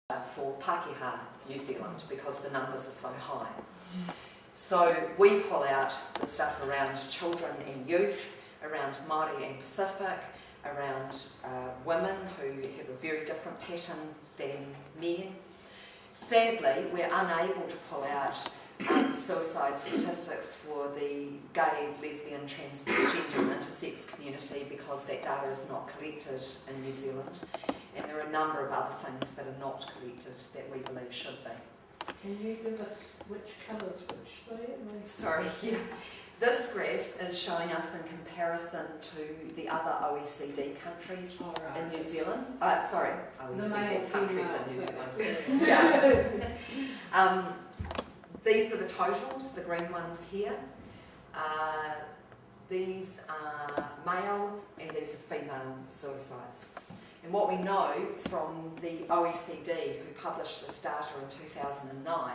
for Pākehā, New Zealand, because the numbers are so high. So we pull out the stuff around children and youth, around Māori and Pacific, around women who have a very different pattern than men. Sadly, we're unable to pull out suicide statistics for the gay, lesbian, transgender and intersex community because that data is not collected in New Zealand. And there are a number of other things that are not collected that we believe should be. Can you give us which colours which they are? Sorry, yeah. This graph is showing us in comparison to the other OECD countries in New Zealand. Sorry, OECD countries in New Zealand. Yeah. These are the totals, the green ones here. These are male and these are female suicides. And what we know from the OECD, who published this data in 2009,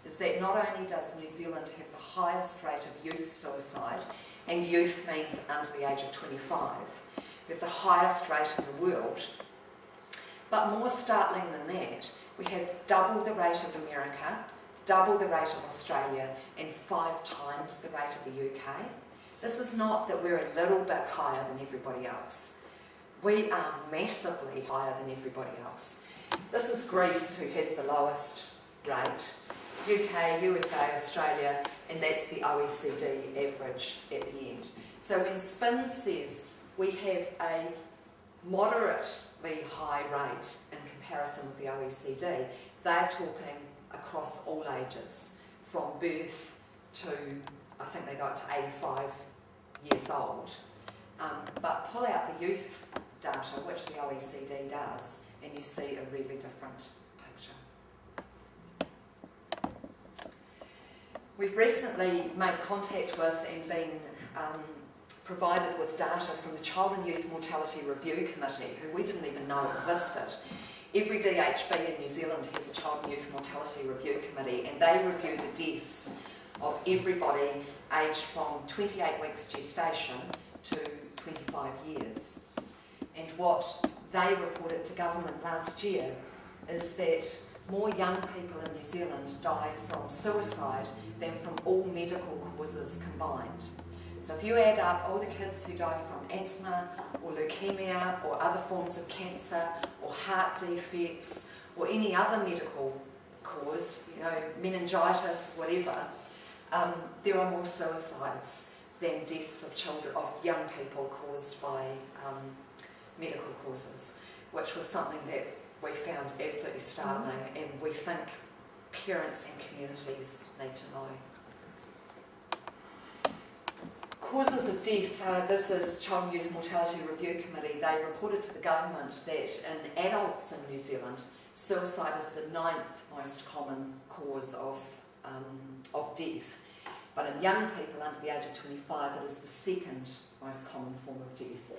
is that not only does New Zealand have the highest rate of youth suicide, and youth means under the age of 25, we have the highest rate in the world, but more startling than that, we have double the rate of America, double the rate of Australia, and 5 times the rate of the UK. This is not that we're a little bit higher than everybody else. We are massively higher than everybody else. This is Greece, who has the lowest rate. UK, USA, Australia, and that's the OECD average at the end. So when Spin says we have a moderately high rate in comparison with the OECD, they're talking across all ages, from birth to, I think they go up to 85 years old. But pull out the youth data, which the OECD does, and you see a really different picture. We've recently made contact with and been provided with data from the Child and Youth Mortality Review Committee, who we didn't even know existed. Every DHB in New Zealand has a Child and Youth Mortality Review Committee, and they review the deaths of everybody aged from 28 weeks gestation to 25 years. And what they reported to government last year is that more young people in New Zealand die from suicide than from all medical causes combined. So if you add up all the kids who die from asthma or leukemia or other forms of cancer or heart defects or any other medical cause, meningitis, whatever, there are more suicides than deaths of children, of young people caused by medical causes, which was something that we found absolutely startling, and we think parents and communities need to know. Causes of death, this is Child and Youth Mortality Review Committee. They reported to the government that in adults in New Zealand, suicide is the 9th most common cause of death. But in young people under the age of 25, it is the 2nd most common form of death.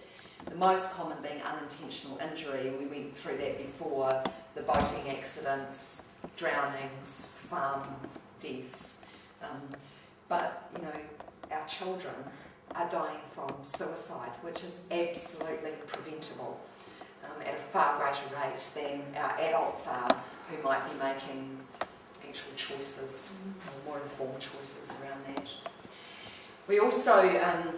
The most common being unintentional injury, and we went through that before, the boating accidents, drownings, farm deaths. But, our children are dying from suicide, which is absolutely preventable at a far greater rate than our adults are, who might be making actual choices, more informed choices around that. We also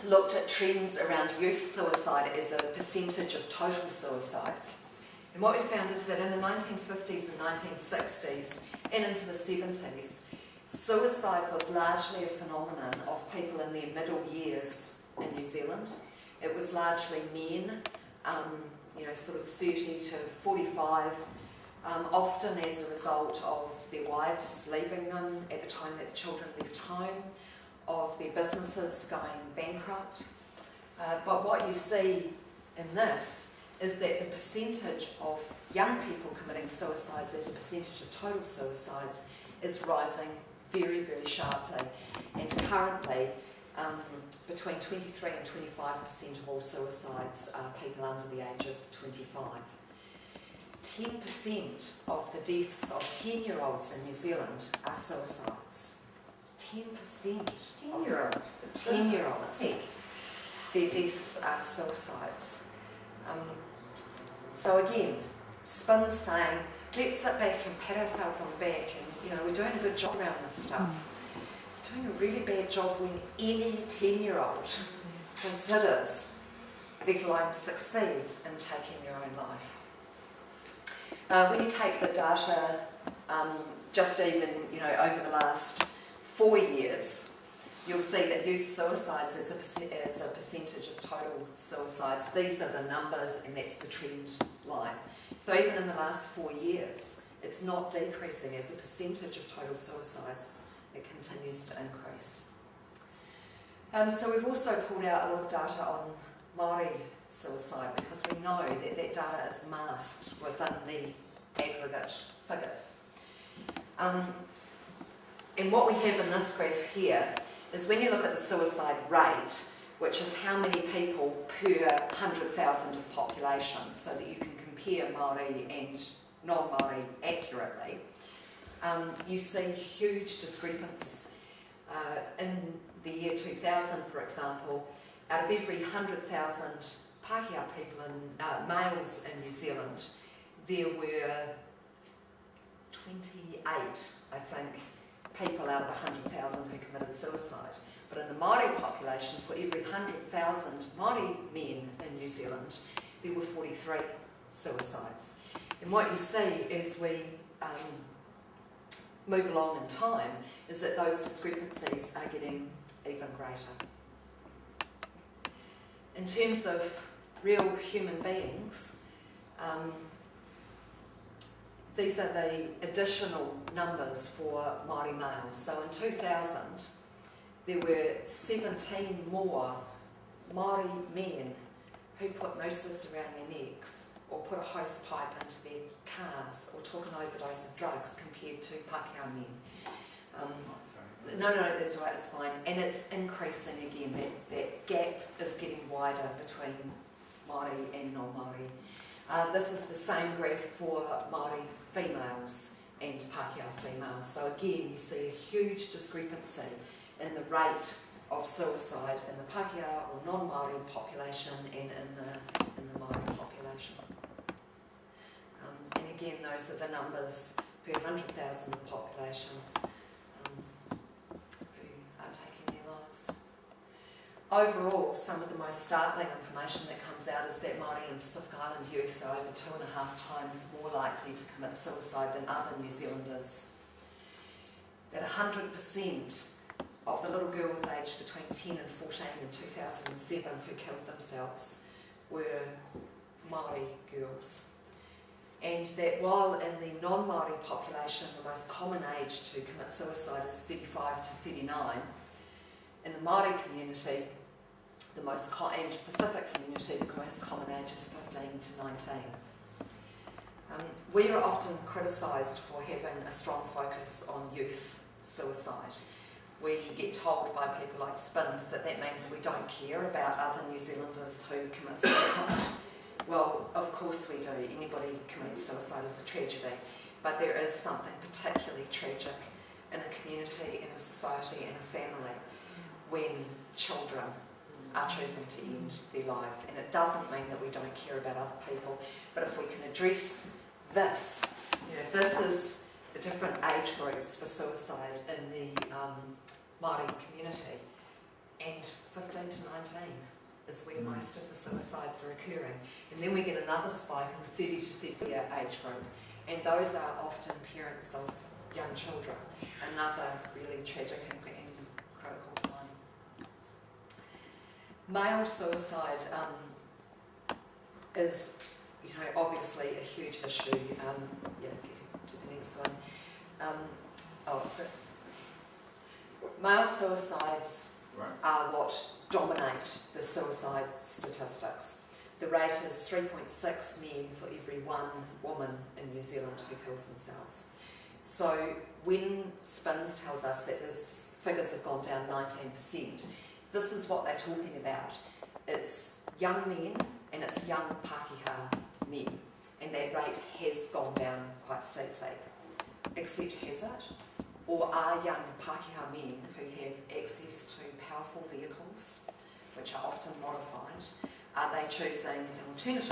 looked at trends around youth suicide as a percentage of total suicides. And what we found is that in the 1950s and 1960s and into the 70s, suicide was largely a phenomenon of people in their middle years in New Zealand. It was largely men, sort of 30 to 45, often as a result of their wives leaving them at the time that the children left home, of their businesses going bankrupt. But what you see in this is that the percentage of young people committing suicides as a percentage of total suicides is rising very, very sharply. And currently, between 23 and 25% of all suicides are people under the age of 25. 10% of the deaths of 10-year-olds in New Zealand are suicides. 10%. 10-year-olds. 10-year-olds. Their deaths are suicides. So again, Spin's saying, let's sit back and pat ourselves on the back and, we're doing a good job around this stuff. Doing a really bad job when any 10-year-old considers, let alone succeeds in taking their own life. When you take the data, just even, over the last 4 years, you'll see that youth suicides as a percentage of total suicides. These are the numbers and that's the trend line. So even in the last 4 years, it's not decreasing as a percentage of total suicides. It continues to increase. So we've also pulled out a lot of data on Māori suicide because we know that that data is masked within the aggregate figures. And what we have in this graph here is when you look at the suicide rate, which is how many people per 100,000 of population, so that you can compare Māori and non-Māori accurately, you see huge discrepancies. In the year 2000, for example, out of every 100,000 Pākehā people, males in New Zealand, there were 28, I think, people out of 100,000 who committed suicide. But in the Māori population, for every 100,000 Māori men in New Zealand, there were 43 suicides. And what you see as we move along in time is that those discrepancies are getting even greater. In terms of real human beings, these are the additional numbers for Māori males. So in 2000, there were 17 more Māori men who put nooses around their necks or put a hose pipe into their cars or took an overdose of drugs compared to Pākehā men. No, that's right, it's fine. And it's increasing again. That gap is getting wider between Māori and non-Māori. This is the same graph for Māori females and Pākehā females. So again, you see a huge discrepancy in the rate of suicide in the Pākehā or non-Māori population and in the Māori population. And again, those are the numbers per 100,000 of population who are taking their lives. Overall, some of the most startling information that comes out is that Māori and Pacific Island youth are over 2.5 times more likely to commit suicide than other New Zealanders. That 100% of the little girls aged between 10 and 14 in 2007 who killed themselves were Māori girls. And that while in the non-Māori population the most common age to commit suicide is 35 to 39, in the Māori community and Pacific community, the most common age is 15 to 19. We are often criticised for having a strong focus on youth suicide. We get told by people like Spins that means we don't care about other New Zealanders who commit suicide. Well, of course we do. Anybody committing suicide is a tragedy. But there is something particularly tragic in a community, in a society, in a family when children are choosing to end their lives. And it doesn't mean that we don't care about other people, but if we can address this, this is the different age groups for suicide in the Māori community, and 15 to 19 is where most of the suicides are occurring. And then we get another spike in the 30 to 34 age group, and those are often parents of young children, another really tragic and critical time. Male suicide is, obviously a huge issue. If you could do the next one. Male suicides are what dominate the suicide statistics. The rate is 3.6 men for every 1 woman in New Zealand who kills themselves. So when Spins tells us that these figures have gone down 19%, this is what they're talking about. It's young men and it's young Pākehā men, and that rate has gone down quite steeply. Except has it? Or are young Pākehā men who have access to powerful vehicles, which are often modified, are they choosing an alternative